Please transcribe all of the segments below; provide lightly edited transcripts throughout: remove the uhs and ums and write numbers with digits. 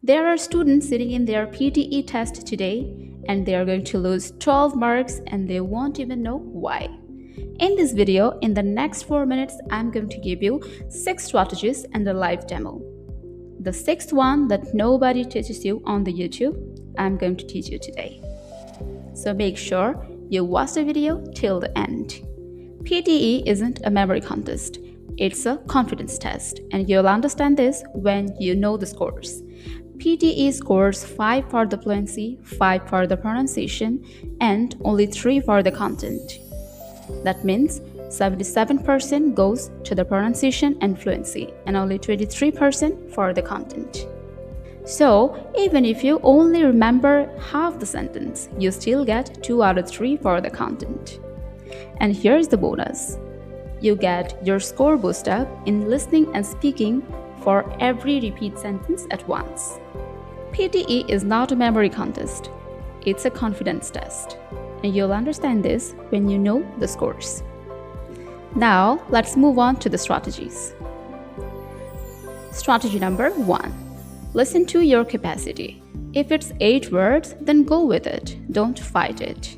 There are students sitting in their PTE test today and they are going to lose 12 marks and they won't even know why. In this video, in the next 4 minutes, I'm going to give you 6 strategies and a live demo. The 6th one that nobody teaches you on the YouTube, I'm going to teach you today. So make sure you watch the video till the end. PTE isn't a memory contest. It's a confidence test, and you'll understand this when you know the scores. PTE scores 5 for the fluency, 5 for the pronunciation, and only 3 for the content. That means 77% goes to the pronunciation and fluency, and only 23% for the content. So, even if you only remember half the sentence, you still get 2 out of 3 for the content. And here's the bonus. You get your score boost up in listening and speaking for every repeat sentence at once. PTE is not a memory contest. It's a confidence test. And you'll understand this when you know the scores. Now, let's move on to the strategies. Strategy number 1. Listen to your capacity. If it's 8 words, then go with it. Don't fight it.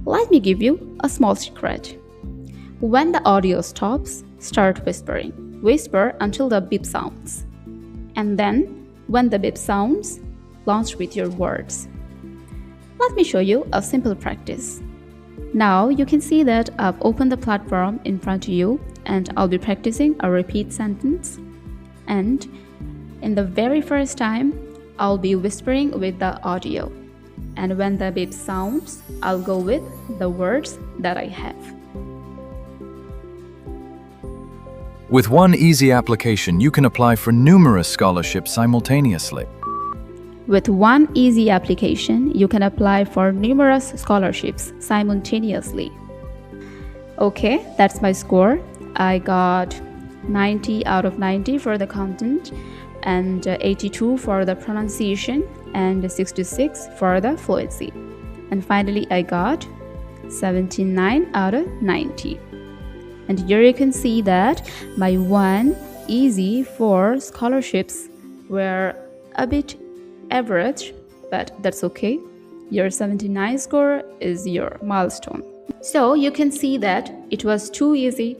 Let me give you a small secret. When the audio stops, start whispering. Whisper until the beep sounds. And then, when the beep sounds, launch with your words. Let me show you a simple practice. Now you can see that I've opened the platform in front of you and I'll be practicing a repeat sentence. And in the very first time, I'll be whispering with the audio. And when the beep sounds, I'll go with the words that I have. With one easy application, you can apply for numerous scholarships simultaneously. With one easy application, you can apply for numerous scholarships simultaneously. Okay, that's my score. I got 90 out of 90 for the content, and 82 for the pronunciation, and 66 for the fluency. And finally, I got 79 out of 90. And here you can see that my one easy 4 scholarships were a bit average, but that's okay. Your 79 score is your milestone. So you can see that it was too easy.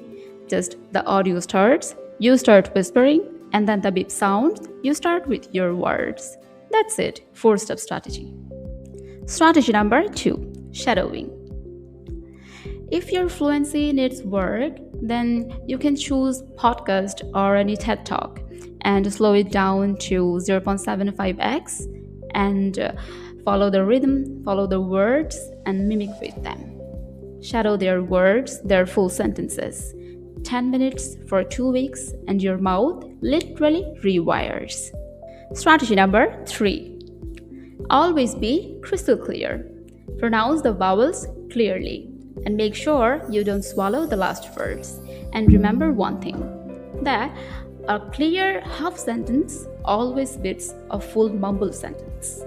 Just the audio starts, you start whispering, and then the beep sounds, you start with your words. That's it, 4-step strategy. Strategy number 2, shadowing. If your fluency needs work, then you can choose podcast or any TED Talk and slow it down to 0.75x and follow the rhythm, follow the words, and mimic with them. Shadow their words, their full sentences. 10 minutes for 2 weeks and your mouth literally rewires. Strategy number 3. Always be crystal clear. Pronounce the vowels clearly and make sure you don't swallow the last words. And remember one thing, that a clear half sentence always beats a full mumble sentence.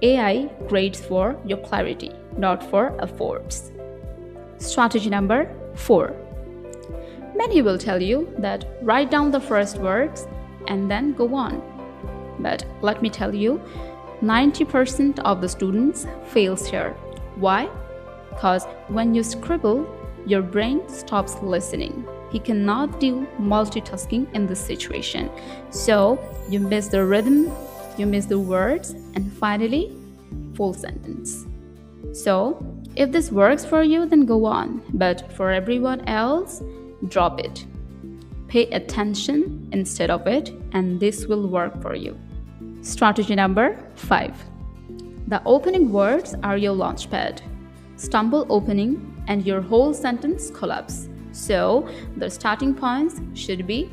AI grades for your clarity, not for efforts. Strategy number 4. Many will tell you that write down the first words and then go on. But let me tell you, 90% of the students fails here. Why? Because when you scribble, your brain stops listening. He cannot do multitasking in this situation. So you miss the rhythm, you miss the words, and finally, full sentence. So if this works for you, then go on. But for everyone else, drop it. Pay attention instead of it, and this will work for you. Strategy number 5. The opening words are your launchpad. Stumble opening and your whole sentence collapse. So the starting points should be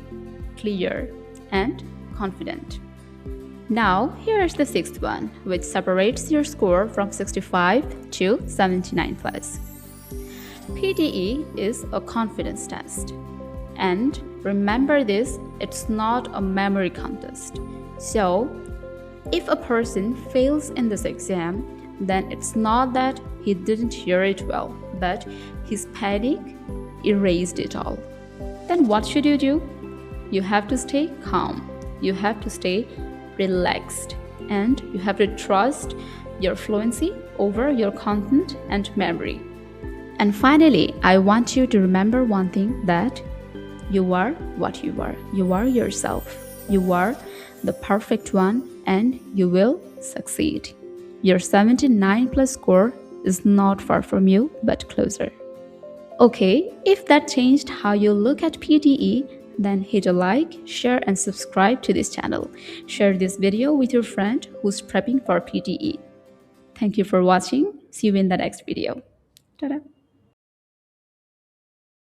clear and confident. Now here is the 6th one, which separates your score from 65 to 79 plus. PTE is a confidence test. And remember this, it's not a memory contest. So if a person fails in this exam, then it's not that he didn't hear it well, but his panic erased it all. Then what should you do? You have to stay calm. You have to stay relaxed, and you have to trust your fluency over your content and memory. And finally, I want you to remember one thing, that you are what you are. You are yourself. You are the perfect one, and you will succeed. Your 79 plus score is not far from you, but closer. Okay, if that changed how you look at PTE, then hit a like, share, and subscribe to this channel. Share this video with your friend who's prepping for PTE. Thank you for watching. See you in the next video. Ta-da!